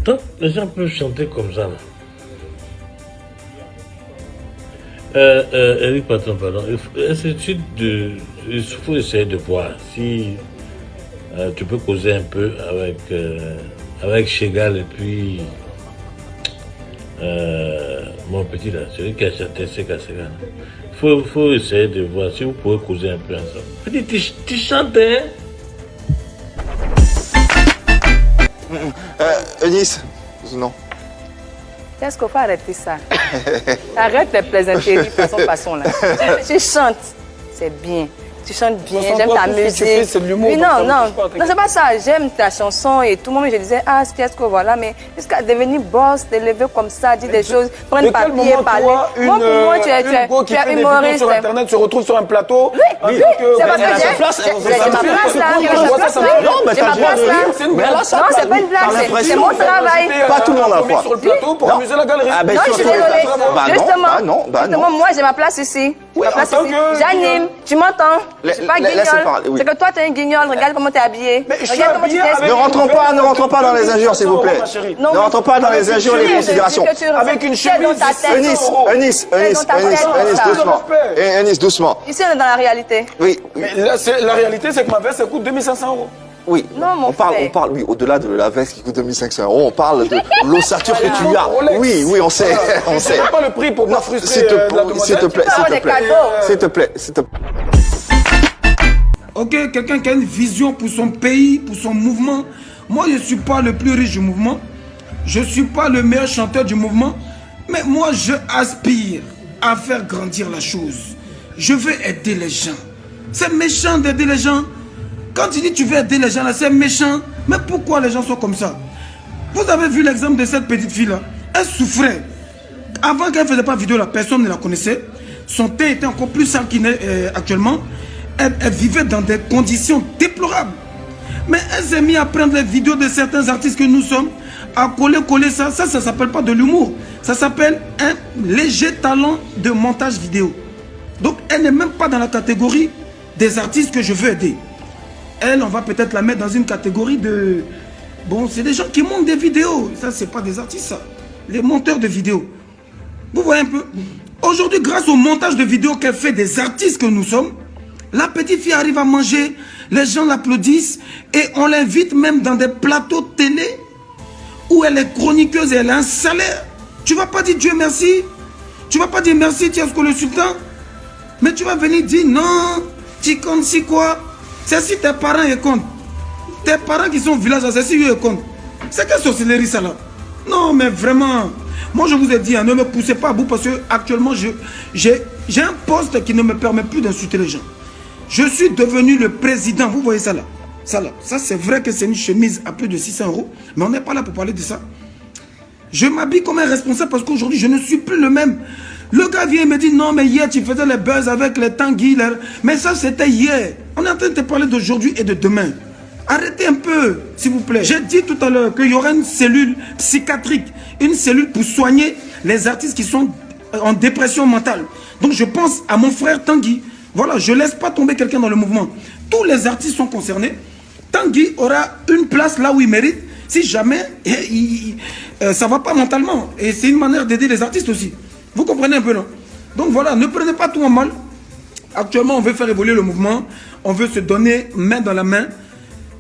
Donc, les gens peuvent chanter comme ça. Eric Patron, pardon. Il faut essayer de voir si tu peux causer un peu avec Chegal et puis mon petit là, celui qui a chanté Sega. Faut essayer de voir si vous pouvez causer un peu ensemble. Tu chantes, hein? Eunice, non. Est-ce qu'on peut arrêter ça? Arrête les plaisanteries façon là. Tu chantes, c'est bien. Tu chantes bien, j'aime ta musique. C'est de l'humour. Oui, non, c'est pas ça. J'aime ta chanson et tout le monde, je disais, ah, qu'est-ce que voilà, mais jusqu'à devenir boss, te lever comme ça, dire des choses, prendre papier, parler. Moi, pour moi, tu es humoriste. Sur Internet, se retrouve sur un plateau. Oui, c'est parce que j'ai ma place là. J'ai ma place là. Non, c'est pas une blague, c'est mon travail. Pas tout le monde à la fois. Sur le plateau pour amuser la galerie. Non, je suis désolée. Justement, moi, j'ai ma place ici. J'anime, tu m'entends? Je suis pas guignol. C'est que toi, t'es un guignol. Regarde comment t'es habillé. Regarde comment tu t'es. Ne rentrons pas dans les injures, s'il vous plaît. Ne rentrons pas dans les injures et les considérations. Avec une chemise. Eunice, doucement. Eunice, doucement. Ici, on est dans la réalité. Oui. La réalité, c'est que ma veste, ça coûte 2500 €. Oui, non, mon on parle, oui, au-delà de la veste qui coûte 2500 €, on parle de l'ossature que tu as. Oui, on sait, on sait. C'est pas le prix pour pas frustrer s'il te plaît. Ok, quelqu'un qui a une vision pour son pays, pour son mouvement. Moi, je ne suis pas le plus riche du mouvement. Je ne suis pas le meilleur chanteur du mouvement. Mais moi, je aspire à faire grandir la chose. Je veux aider les gens. C'est méchant d'aider les gens. Quand tu dis que tu veux aider les gens, là, c'est méchant. Mais pourquoi les gens sont comme ça? Vous avez vu l'exemple de cette petite fille-là. Elle souffrait. Avant qu'elle ne faisait pas vidéo, la personne ne la connaissait. Son teint était encore plus sale qu'il n'est actuellement. Elle vivait dans des conditions déplorables. Mais elle s'est mise à prendre les vidéos de certains artistes que nous sommes, à coller ça. Ça ne s'appelle pas de l'humour. Ça s'appelle un léger talent de montage vidéo. Donc, elle n'est même pas dans la catégorie des artistes que je veux aider. Elle, on va peut-être la mettre dans une catégorie de... Bon, c'est des gens qui montent des vidéos. Ça, c'est pas des artistes, ça. Les monteurs de vidéos. Vous voyez un peu? Aujourd'hui, grâce au montage de vidéos qu'elle fait des artistes que nous sommes, la petite fille arrive à manger, les gens l'applaudissent et on l'invite même dans des plateaux télé où elle est chroniqueuse et elle a un salaire. Tu vas pas dire Dieu merci. Tu vas pas dire merci Tiasko le Sultan. Mais tu vas venir dire non, tu comptes si quoi? C'est si tes parents y comptent. Tes parents qui sont au village, c'est si eux y comptent. C'est quelle sorcellerie ça là? Non mais vraiment, moi je vous ai dit, hein, ne me poussez pas à bout parce que actuellement j'ai un poste qui ne me permet plus d'insulter les gens. Je suis devenu le président, vous voyez ça là. Ça c'est vrai que c'est une chemise à plus de 600 €, mais on n'est pas là pour parler de ça. Je m'habille comme un responsable parce qu'aujourd'hui je ne suis plus le même. Le gars vient et me dit non mais hier tu faisais les buzz avec les Tanguy, mais ça c'était hier. On est en train de te parler d'aujourd'hui et de demain. Arrêtez un peu, s'il vous plaît. J'ai dit tout à l'heure qu'il y aurait une cellule psychiatrique, une cellule pour soigner les artistes qui sont en dépression mentale. Donc je pense à mon frère Tanguy. Voilà, je ne laisse pas tomber quelqu'un dans le mouvement. Tous les artistes sont concernés. Tanguy aura une place là où il mérite, si jamais ça ne va pas mentalement. Et c'est une manière d'aider les artistes aussi. Vous comprenez un peu, non? Donc voilà, ne prenez pas tout en mal. Actuellement, on veut faire évoluer le mouvement. On veut se donner main dans la main.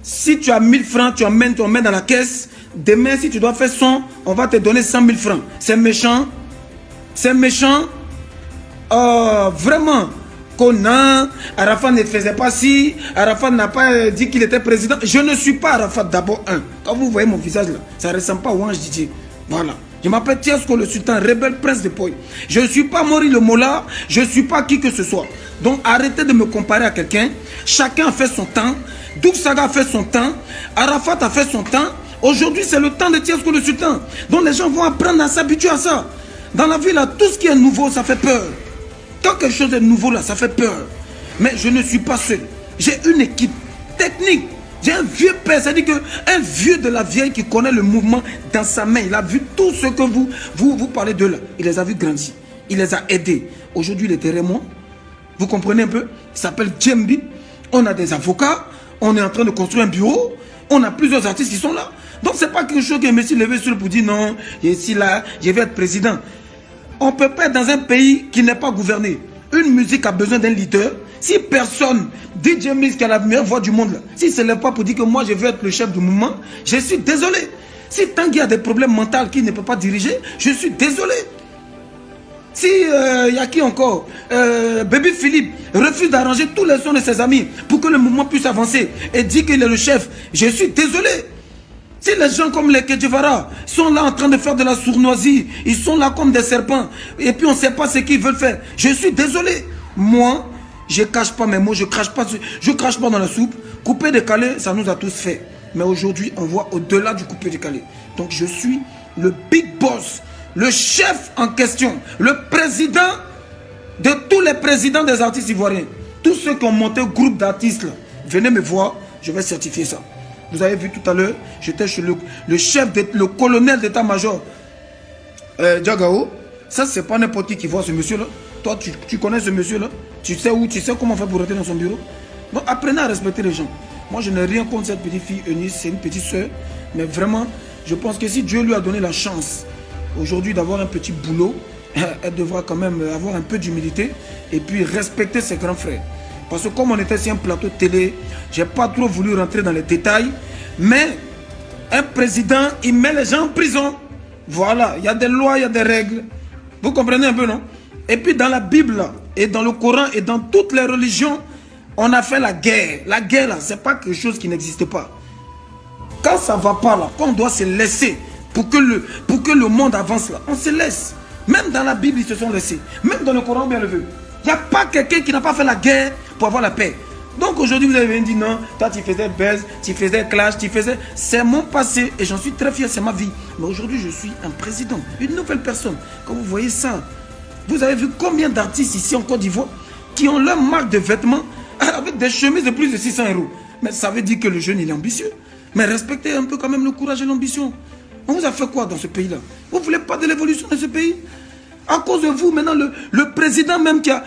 Si tu as 1000 francs, tu emmènes ton main dans la caisse. Demain, si tu dois faire 100, on va te donner 100 000 francs. C'est méchant. C'est méchant. Vraiment. Conan, Arafat ne faisait pas ci, Arafat n'a pas dit qu'il était président. Je ne suis pas Arafat d'abord un. Quand vous voyez mon visage là, ça ne ressemble pas au Ange Didier. Voilà. Je m'appelle Tiasko le Sultan, rebelle prince de Poy. Je ne suis pas Mori le Mola, je ne suis pas qui que ce soit. Donc arrêtez de me comparer à quelqu'un. Chacun a fait son temps. Doug Saga a fait son temps. Arafat a fait son temps. Aujourd'hui, c'est le temps de Tiasko le Sultan. Donc les gens vont apprendre à s'habituer à ça. Dans la vie, là, tout ce qui est nouveau, ça fait peur. Quand quelque chose est nouveau, là, ça fait peur. Mais je ne suis pas seul. J'ai une équipe technique. J'ai un vieux père, c'est-à-dire qu'un vieux de la vieille qui connaît le mouvement dans sa main. Il a vu tout ce que vous parlez de là. Il les a vus grandir. Il les a aidés. Aujourd'hui, il est derrière moi. Vous comprenez un peu? Il s'appelle Djembi. On a des avocats. On est en train de construire un bureau. On a plusieurs artistes qui sont là. Donc, ce n'est pas quelque chose que je me suis levé sur pour dire non, je suis là, je vais être président. On ne peut pas être dans un pays qui n'est pas gouverné. Une musique a besoin d'un leader. Si personne, DJ Miss qui a la meilleure voix du monde, là, si ce n'est pas pour dire que moi je veux être le chef du mouvement, je suis désolé. Si Tanguy a des problèmes mentaux qu'il ne peut pas diriger, je suis désolé. Si y a qui encore Baby Philippe refuse d'arranger tous les sons de ses amis pour que le mouvement puisse avancer et dit qu'il est le chef, je suis désolé. Si les gens comme les Kedjevara sont là en train de faire de la sournoisie, ils sont là comme des serpents, et puis on ne sait pas ce qu'ils veulent faire, je suis désolé. Moi, je ne cache pas mes mots, je ne crache pas dans la soupe. Couper décalé, ça nous a tous fait. Mais aujourd'hui, on voit au-delà du coupé décalé. Donc je suis le big boss, le chef en question, le président de tous les présidents des artistes ivoiriens. Tous ceux qui ont monté un groupe d'artistes, venez me voir, je vais certifier ça. Vous avez vu tout à l'heure, j'étais chez le chef, le colonel d'état-major, Diagao. Ça, c'est pas n'importe qui voit ce monsieur-là. Toi, tu connais ce monsieur-là. Tu sais où, tu sais comment faire pour rentrer dans son bureau. Donc, apprenez à respecter les gens. Moi, je n'ai rien contre cette petite fille Eunice, c'est une petite soeur. Mais vraiment, je pense que si Dieu lui a donné la chance aujourd'hui d'avoir un petit boulot, elle devra quand même avoir un peu d'humilité et puis respecter ses grands frères. Parce que comme on était sur un plateau de télé, je n'ai pas trop voulu rentrer dans les détails. Mais un président, il met les gens en prison. Voilà, il y a des lois, il y a des règles. Vous comprenez un peu, non? Et puis dans la Bible, et dans le Coran, et dans toutes les religions, on a fait la guerre. La guerre, là, ce n'est pas quelque chose qui n'existe pas. Quand ça ne va pas, là, quand on doit se laisser pour que le monde avance, là, on se laisse. Même dans la Bible, ils se sont laissés. Même dans le Coran, bien le veut. Il n'y a pas quelqu'un qui n'a pas fait la guerre pour avoir la paix. Donc aujourd'hui, vous avez dit non, toi tu faisais buzz, tu faisais clash, tu faisais... C'est mon passé et j'en suis très fier, c'est ma vie. Mais aujourd'hui, je suis un président, une nouvelle personne. Quand vous voyez ça, vous avez vu combien d'artistes ici en Côte d'Ivoire qui ont leur marque de vêtements avec des chemises de plus de 600 €. Mais ça veut dire que le jeune, il est ambitieux. Mais respectez un peu quand même le courage et l'ambition. On vous a fait quoi dans ce pays-là? Vous ne voulez pas de l'évolution de ce pays? À cause de vous, maintenant, le président même qui a...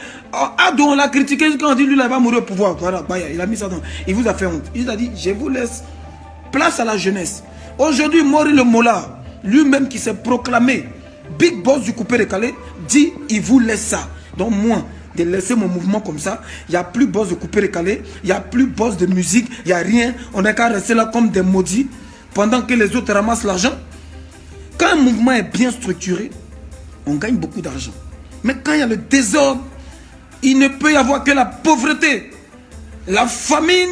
on l'a critiqué quand on dit lui, il va mourir au pouvoir. Voilà, il a mis ça dans... Il vous a fait honte. Il a dit, je vous laisse place à la jeunesse. Aujourd'hui, Mori le Mola, lui-même qui s'est proclamé big boss du coupé décalé, dit, il vous laisse ça. Donc moi, de laisser mon mouvement comme ça, il n'y a plus boss de coupé décalé, il n'y a plus boss de musique, il n'y a rien. On n'a qu'à rester là comme des maudits pendant que les autres ramassent l'argent. Quand un mouvement est bien structuré, on gagne beaucoup d'argent. Mais quand il y a le désordre, il ne peut y avoir que la pauvreté, la famine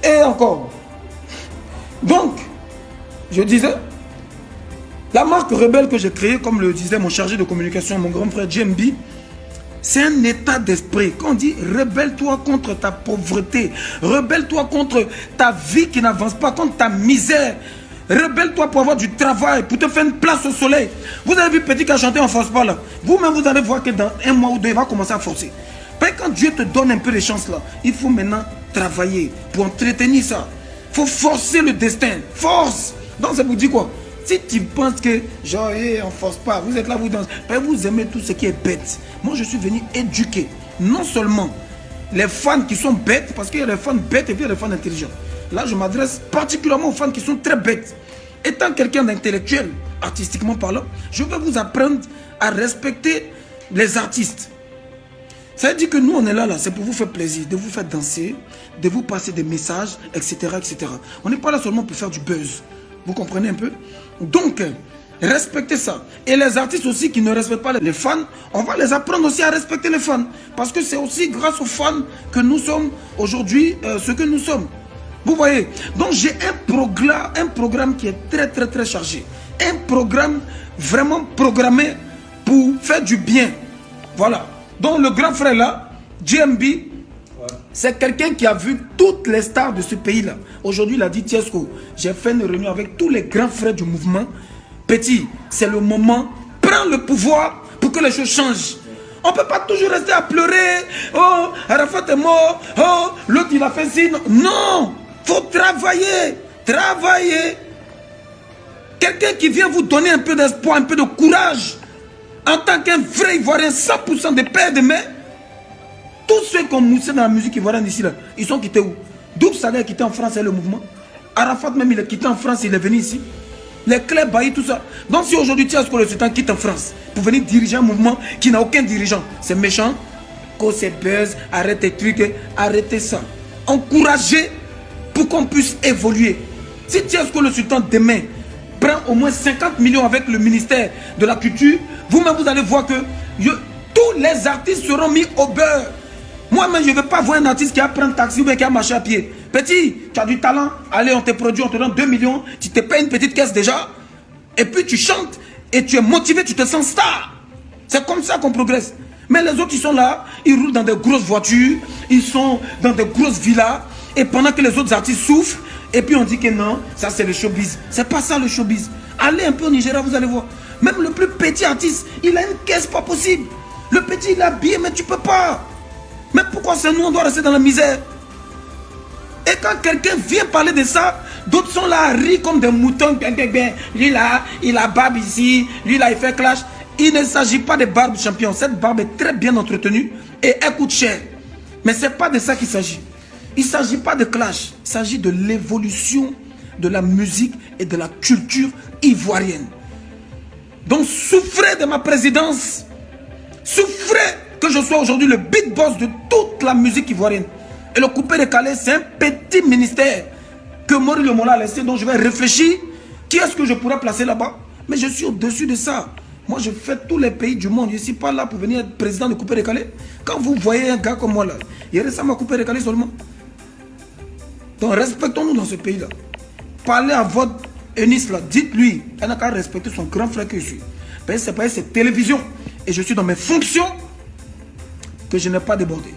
et encore. Donc, je disais, la marque Rebelle que j'ai créée, comme le disait mon chargé de communication, mon grand frère JMB, c'est un état d'esprit. Quand on dit rebelle-toi contre ta pauvreté, rebelle-toi contre ta vie qui n'avance pas, contre ta misère. Rebelle-toi pour avoir du travail, pour te faire une place au soleil. Vous avez vu Petit qui a chanté en force pas là. Vous-même, vous allez voir que dans un mois ou deux, il va commencer à forcer. Mais quand Dieu te donne un peu de chance là, il faut maintenant travailler pour entretenir ça. Il faut forcer le destin. Force. Donc ça vous dit quoi? Si tu penses que, genre, on ne force pas, vous êtes là, vous dansez, ben vous aimez tout ce qui est bête. Moi, je suis venu éduquer, non seulement les fans qui sont bêtes, parce qu'il y a des fans bêtes et puis il y a des fans intelligents. Là, je m'adresse particulièrement aux fans qui sont très bêtes. Étant quelqu'un d'intellectuel, artistiquement parlant, je vais vous apprendre à respecter les artistes. Ça veut dire que nous, on est là, c'est pour vous faire plaisir, de vous faire danser, de vous passer des messages, etc., etc. On n'est pas là seulement pour faire du buzz. Vous comprenez un peu? Donc, respectez ça. Et les artistes aussi qui ne respectent pas les fans, on va les apprendre aussi à respecter les fans. Parce que c'est aussi grâce aux fans que nous sommes aujourd'hui ce que nous sommes. Vous voyez? Donc, j'ai un programme qui est très, très, très chargé. Un programme vraiment programmé pour faire du bien. Voilà. Donc, le grand frère là, JMB, c'est quelqu'un qui a vu toutes les stars de ce pays-là. Aujourd'hui, il a dit, Tiesco, j'ai fait une réunion avec tous les grands frères du mouvement. Petit, c'est le moment, prends le pouvoir pour que les choses changent. On ne peut pas toujours rester à pleurer. Oh, Arafat est mort. Oh, l'autre, il a fait ci. Non, il faut travailler. Travailler. Quelqu'un qui vient vous donner un peu d'espoir, un peu de courage. En tant qu'un vrai Ivoirien, 100% de paix de main. Tout Tous ceux qui ont moussé dans la musique ivoirienne ici, là, ils sont quittés où? Doub Saga est quitté en France et le mouvement. Arafat même, il est quitté en France, il est venu ici. Les Clés Bailly, tout ça. Donc si aujourd'hui Tiasko le Sultan quitte en France pour venir diriger un mouvement qui n'a aucun dirigeant, c'est méchant. Quand c'est buzz, arrêtez trucs, arrêtez ça. Encouragez pour qu'on puisse évoluer. Si Tiasko le Sultan demain prend au moins 50 millions avec le ministère de la Culture, vous-même vous allez voir que tous les artistes seront mis au beurre. Moi-même, je ne veux pas voir un artiste qui a pris un taxi ou bien qui a marché à pied. Petit, tu as du talent, allez, on te produit, on te donne 2 millions, tu te payes une petite caisse déjà, et puis tu chantes, et tu es motivé, tu te sens star. C'est comme ça qu'on progresse. Mais les autres, ils sont là, ils roulent dans des grosses voitures, ils sont dans des grosses villas, et pendant que les autres artistes souffrent, et puis on dit que non, ça c'est le showbiz. C'est pas ça le showbiz. Allez un peu au Nigeria, vous allez voir. Même le plus petit artiste, il a une caisse pas possible. Le petit, il est habillé, mais tu peux pas. Mais pourquoi c'est nous, on doit rester dans la misère? Et quand quelqu'un vient parler de ça, d'autres sont là à rire comme des moutons. Lui là, il a barbe ici, lui là, il fait clash. Il ne s'agit pas de barbe champion. Cette barbe est très bien entretenue et elle coûte cher. Mais ce n'est pas de ça qu'il s'agit. Il ne s'agit pas de clash. Il s'agit de l'évolution de la musique et de la culture ivoirienne. Donc souffrez de ma présidence. Souffrez que je sois aujourd'hui le big boss de toute la musique ivoirienne. Et le coupé décalé, c'est un petit ministère que Maurice Le Mola a laissé, dont je vais réfléchir. Qui est-ce que je pourrais placer là-bas? Mais je suis au-dessus de ça. Moi, je fais tous les pays du monde. Je ne suis pas là pour venir être président de coupé décalé. Quand vous voyez un gars comme moi là, il reste à ma coupé décalé seulement. Donc respectons-nous dans ce pays-là. Parlez à votre Eunice là, dites-lui, elle n'a qu'à respecter son grand frère que je suis. Parce que c'est pas cette télévision. Et je suis dans mes fonctions que je n'ai pas débordé.